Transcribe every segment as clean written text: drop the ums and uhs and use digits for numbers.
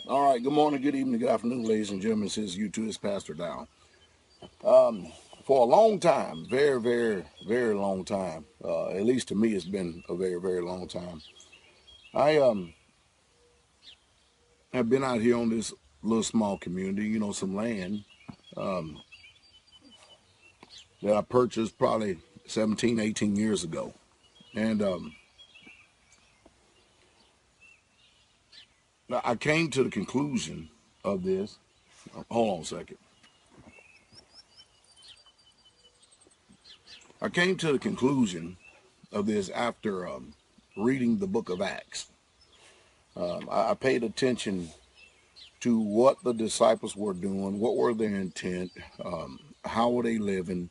All right, good morning, good evening, good afternoon, ladies and gentlemen. This is YouTube, it's Pastor Down. For a long time, very long time, at least to me, it's been a very long time. I have been out here on this little small community, some land that I purchased probably 17, 18 years ago. And I came to the conclusion of this. Hold on a second. I came to the conclusion of this after reading the book of Acts. I paid attention to what the disciples were doing, what were their intent, how were they living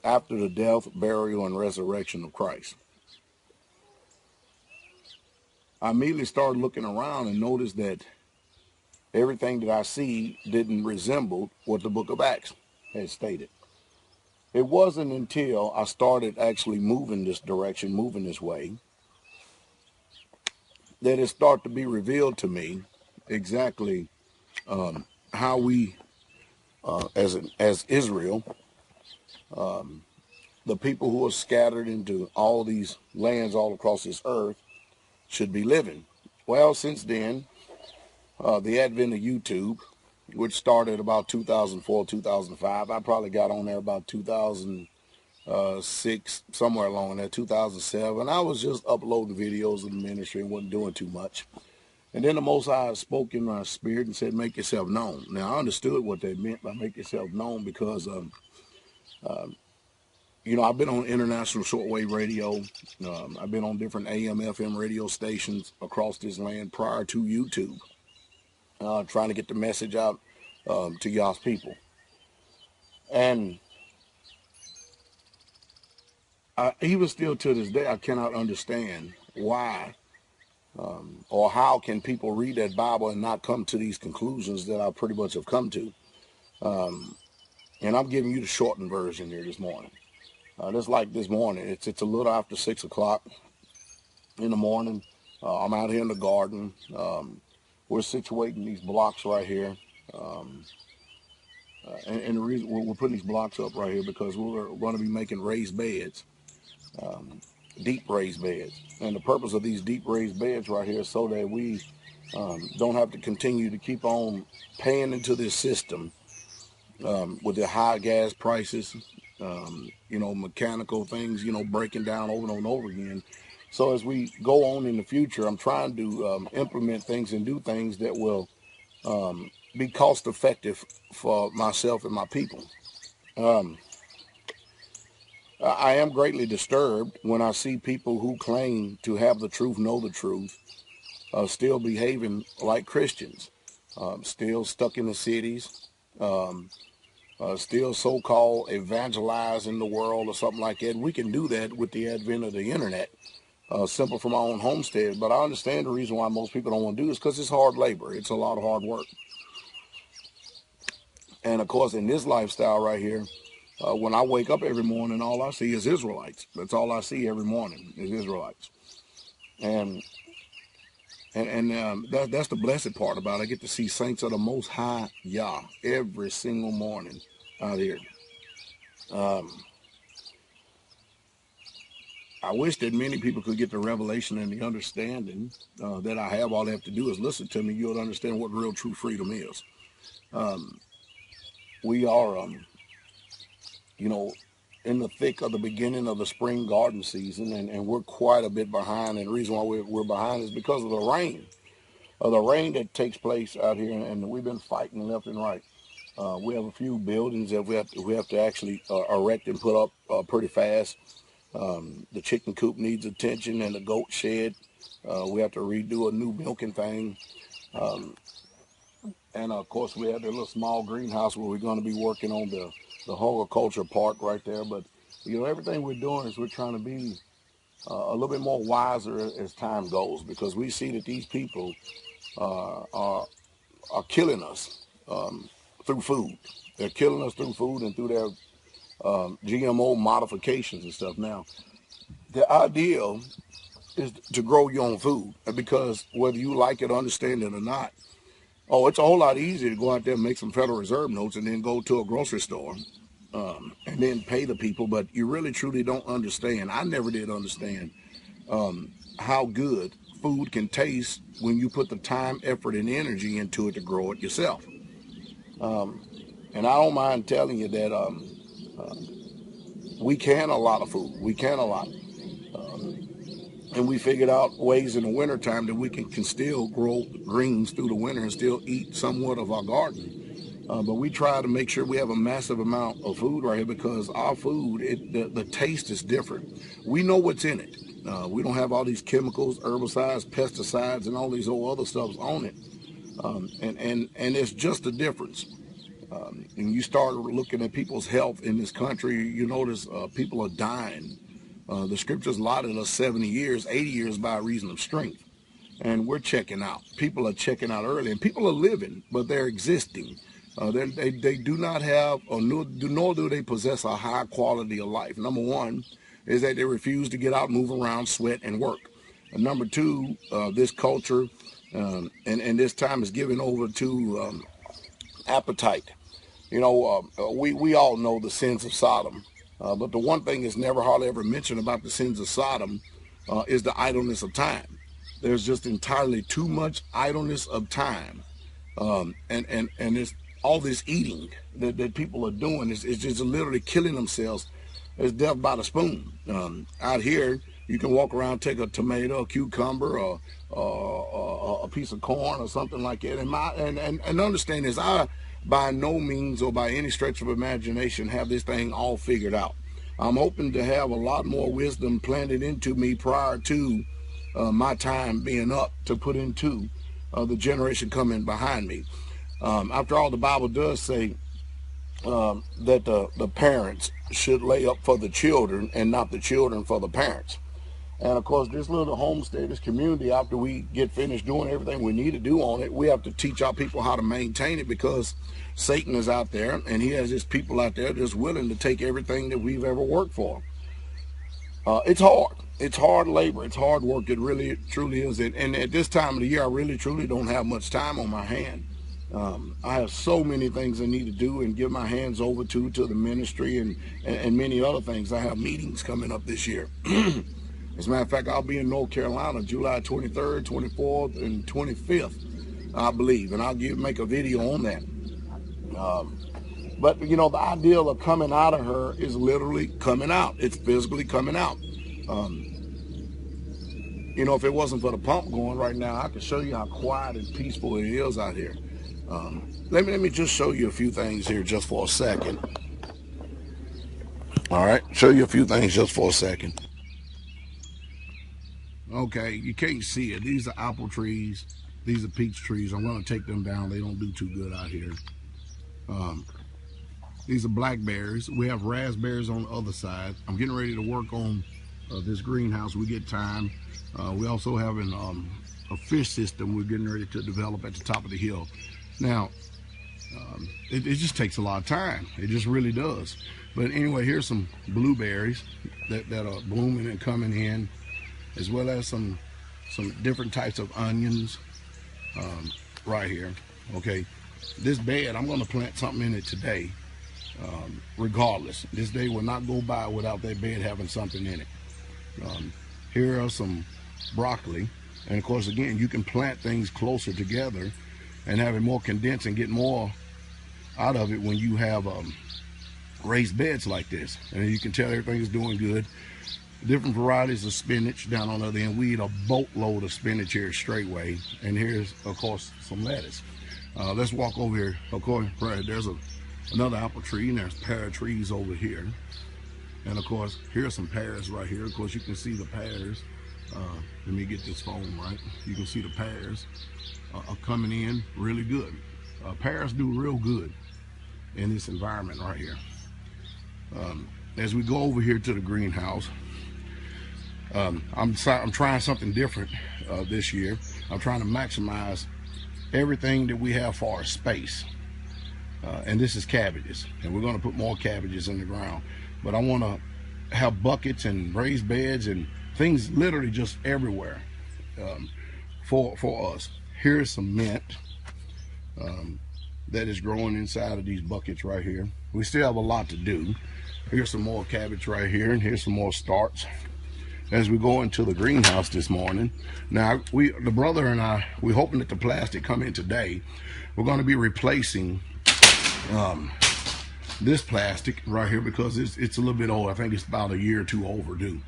after the death, burial, and resurrection of Christ. I immediately started looking around and noticed that everything that I see didn't resemble what the book of Acts had stated. It wasn't until I started actually moving this direction, moving this way, that it started to be revealed to me exactly how we, as Israel, the people who are scattered into all these lands all across this earth, should be living. Well, since then, the advent of YouTube, which started about 2004, 2005, I probably got on there about 2006, somewhere along there, 2007. I was just uploading videos of the ministry and wasn't doing too much. And then the Most High spoke in my spirit and said, make yourself known. Now, I understood what they meant by make yourself known because I've been on international shortwave radio. I've been on different AM, FM radio stations across this land prior to YouTube, trying to get the message out to y'all's people. And even still to this day, I cannot understand why or how can people read that Bible and not come to these conclusions that I pretty much have come to. And I'm giving you the shortened version here this morning. Just like this morning, it's a little after 6 o'clock in the morning. I'm out here in the garden. We're situating these blocks right here. And the reason we're putting these blocks up right here because we're going to be making raised beds, deep raised beds. And the purpose of these deep raised beds right here is so that we don't have to continue to keep on paying into this system with the high gas prices, mechanical things, breaking down over and over again. So as we go on in the future, I'm trying to implement things and do things that will be cost effective for myself and my people. I am greatly disturbed when I see people who claim to have the truth, know the truth, still behaving like Christians, still stuck in the cities, still so-called evangelizing the world or something like that. We can do that with the advent of the internet. Simple from my own homestead, but I understand the reason why most people don't want to do this because it's hard labor. It's a lot of hard work. And of course, in this lifestyle right here, when I wake up every morning, all I see is Israelites. That's all I see every morning is Israelites. And that's the blessed part about it. I get to see saints of the Most High Yah every single morning out here. I wish that many people could get the revelation and the understanding that I have. All they have to do is listen to me. You'll understand what real true freedom is. We are, in the thick of the beginning of the spring garden season, and we're quite a bit behind. And the reason why we're behind is because of the rain. The rain that takes place out here, and we've been fighting left and right. We have a few buildings that we have to actually erect and put up pretty fast. The chicken coop needs attention, and the goat shed. We have to redo a new milking thing. And of course, we have the little small greenhouse where we're going to be working on the horticulture part right there. But everything we're doing is we're trying to be a little bit more wiser as time goes, because we see that these people are killing us through food. They're killing us through food and through their GMO modifications and stuff. Now, the ideal is to grow your own food, because whether you like it, understand it or not, oh, it's a whole lot easier to go out there and make some Federal Reserve notes and then go to a grocery store and then pay the people. But you really truly don't understand. I never did understand how good food can taste when you put the time, effort, and energy into it to grow it yourself. And I don't mind telling you that we can a lot of food. We can a lot. And we figured out ways in the wintertime that we can still grow greens through the winter and still eat somewhat of our garden. But we try to make sure we have a massive amount of food right here, because our food, the taste is different. We know what's in it. We don't have all these chemicals, herbicides, pesticides, and all these old other stuff on it. And it's just a difference. And you start looking at people's health in this country, you notice people are dying. The scriptures allotted us 70 years, 80 years by reason of strength. And we're checking out. People are checking out early. And people are living, but they're existing. They do not have, nor do they possess a high quality of life. Number one is that they refuse to get out, move around, sweat, and work. And number two, this culture and this time is given over to appetite. You know, we all know the sins of Sodom. But the one thing that's never hardly ever mentioned about the sins of Sodom is the idleness of time. There's just entirely too much idleness of time. And it's all this eating that people are doing is just literally killing themselves. It's death by the spoon. Out here, you can walk around, take a tomato, a cucumber, or a piece of corn or something like that. And understand this, I by no means or by any stretch of imagination have this thing all figured out. I'm hoping to have a lot more wisdom planted into me prior to my time being up to put into the generation coming behind me. After all, the Bible does say that the parents should lay up for the children and not the children for the parents. And of course, this little homestead, this community, after we get finished doing everything we need to do on it, we have to teach our people how to maintain it, because Satan is out there and he has his people out there just willing to take everything that we've ever worked for. It's hard. It's hard labor. It's hard work. It really, truly is. And at this time of the year, I really, truly don't have much time on my hand. I have so many things I need to do and give my hands over to the ministry and many other things. I have meetings coming up this year. As a matter of fact, I'll be in North Carolina July 23rd, 24th, and 25th, I believe, and I'll make a video on that. But, you know, the ideal of coming out of her is literally coming out. It's physically coming out. You know, if it wasn't for the pump going right now, I could show you how quiet and peaceful it is out here. Let me just show you a few things here just for a second. All right, show you a few things just for a second. Okay, you can't see it. These are apple trees. These are peach trees. I'm going to take them down. They don't do too good out here. These are blackberries. We have raspberries on the other side. I'm getting ready to work on this greenhouse. We get time. We also have a fish system we're getting ready to develop at the top of the hill. Now, it just takes a lot of time. It just really does. But anyway, here's some blueberries that are blooming and coming in, as well as some different types of onions right here. Okay, this bed, I'm going to plant something in it today. Regardless, this day will not go by without that bed having something in it. Here are some broccoli, and of course, again, you can plant things closer together and have it more condensed and get more out of it when you have raised beds like this. And you can tell everything is doing good. Different varieties of spinach down on the other end. We eat a boatload of spinach here at Straightway. And here's, of course, some lettuce. Let's walk over here. Of course, right, there's another apple tree, and there's pear trees over here. And of course, here's some pears right here. Of course, you can see the pears. Let me get this phone right. You can see the pears are coming in really good. Pears do real good in this environment right here. As we go over here to the greenhouse, I'm trying something different this year. I'm trying to maximize everything that we have for our space. And this is cabbages, and we're going to put more cabbages in the ground. But I want to have buckets and raised beds and things literally just everywhere for us. Here's some mint that is growing inside of these buckets right here. We still have a lot to do. Here's some more cabbage right here, and here's some more starts as we go into the greenhouse this morning. Now, the brother and I, we're hoping that the plastic come in today. We're going to be replacing this plastic right here because it's a little bit old. I think it's about a year or two overdue.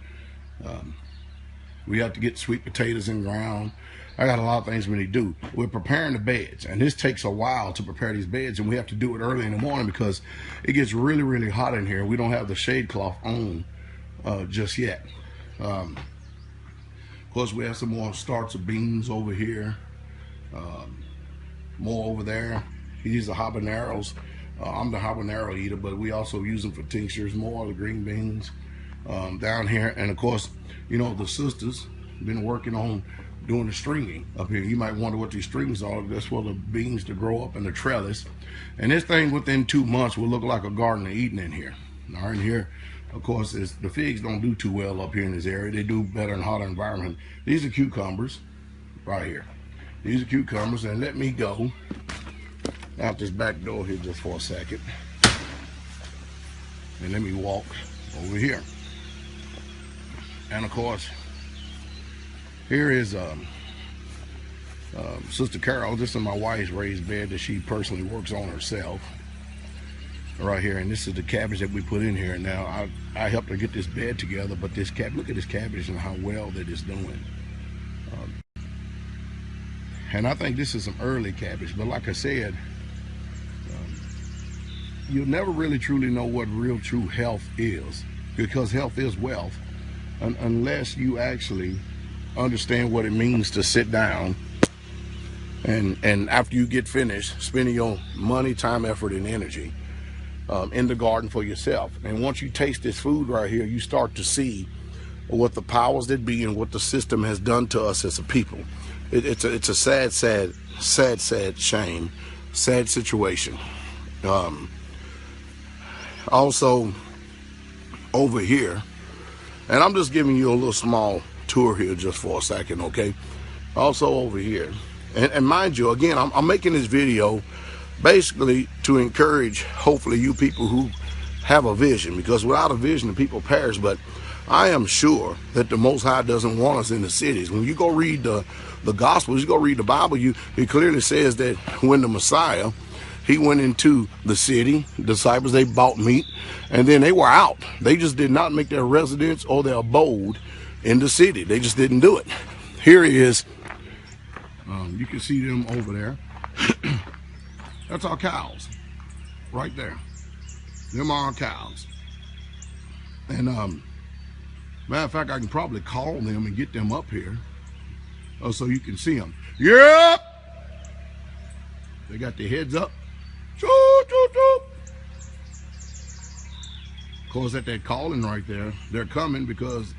We have to get sweet potatoes in ground. I got a lot of things we need to do. We're preparing the beds, and this takes a while to prepare these beds, and we have to do it early in the morning because it gets really, really hot in here. We don't have the shade cloth on just yet. Of course, we have some more starts of beans over here, more over there. These are habaneros. I'm the habanero eater, but we also use them for tinctures. More of the green beans down here, and of course, you know, the sisters been working on doing the stringing up here. You might wonder what these strings are. That's for the beans to grow up in the trellis, and this thing within 2 months will look like a Garden of Eden in here. All right, here, of course, the figs don't do too well up here in this area. They do better in hotter environment. These are cucumbers right here. These are cucumbers, and let me go out this back door here just for a second, and let me walk over here. And of course, here is Sister Carol. This is my wife's raised bed that she personally works on herself right here, and this is the cabbage that we put in here. Now I helped her get this bed together, but this look at this cabbage and how well that it's doing. And I think this is some early cabbage, but like I said, you'll never really truly know what real true health is, because health is wealth, unless you actually understand what it means to sit down and after you get finished spending your money, time, effort, and energy in the garden for yourself. And once you taste this food right here, you start to see what the powers that be and what the system has done to us as a people. It's a sad shame, sad situation. Also over here, and I'm just giving you a little small tour here just for a second, okay? Also over here, and mind you, again, I'm making this video basically to encourage, hopefully, you people who have a vision, because without a vision, the people perish. But I am sure that the Most High doesn't want us in the cities. When you go read the Gospels, you go read the Bible, it clearly says that when the Messiah, he went into the city, disciples, they bought meat, and then they were out. They just did not make their residence or their abode in the city. They just didn't do it. Here he is. You can see them over there. That's our cows right there. Them are our cows. And matter of fact, I can probably call them and get them up here so you can see them. Yep! They got their heads up. Choo, choo, choo. Of course, at that calling right there, they're coming because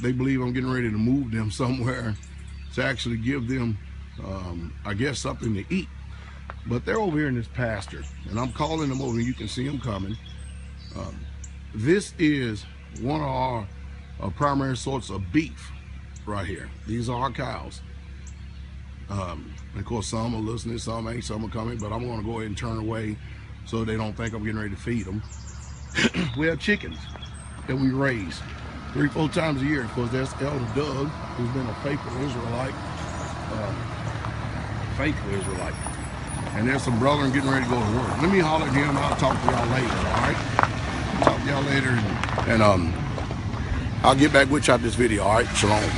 they believe I'm getting ready to move them somewhere to actually give them, I guess, something to eat. But they're over here in this pasture, and I'm calling them over, and you can see them coming. This is one of our primary sorts of beef right here. These are our cows. And of course, some are listening, some ain't, some are coming, but I'm going to go ahead and turn away so they don't think I'm getting ready to feed them. We have chickens that we raise 3-4 times a year. Of course, there's Elder Doug, who's been a faithful Israelite. And there's some brethren getting ready to go to work. Let me holler at him. I'll talk to y'all later, all right? Talk to y'all later, and I'll get back with you out this video, all right? Shalom.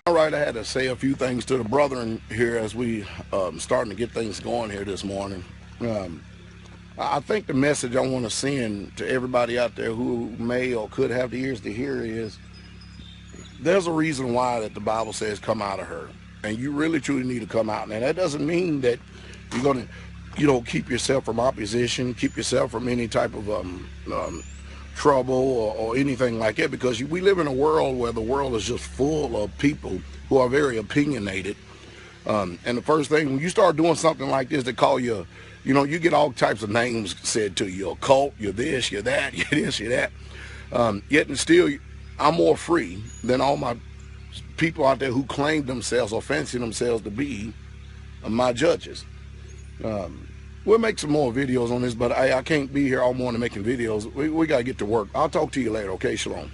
All right, I had to say a few things to the brethren here as we starting to get things going here this morning. I think the message I want to send to everybody out there who may or could have the ears to hear is there's a reason why that the Bible says come out of her, and you really truly need to come out. Now that doesn't mean that you're going to, keep yourself from opposition, keep yourself from any type of trouble or anything like that, because we live in a world where the world is just full of people who are very opinionated. And the first thing, when you start doing something like this, they call you, you get all types of names said to you. You're a cult, you're this, you're that, you're this, you're that. Yet and still, I'm more free than all my people out there who claim themselves or fancy themselves to be my judges. We'll make some more videos on this, but I can't be here all morning making videos. We got to get to work. I'll talk to you later, okay? Shalom.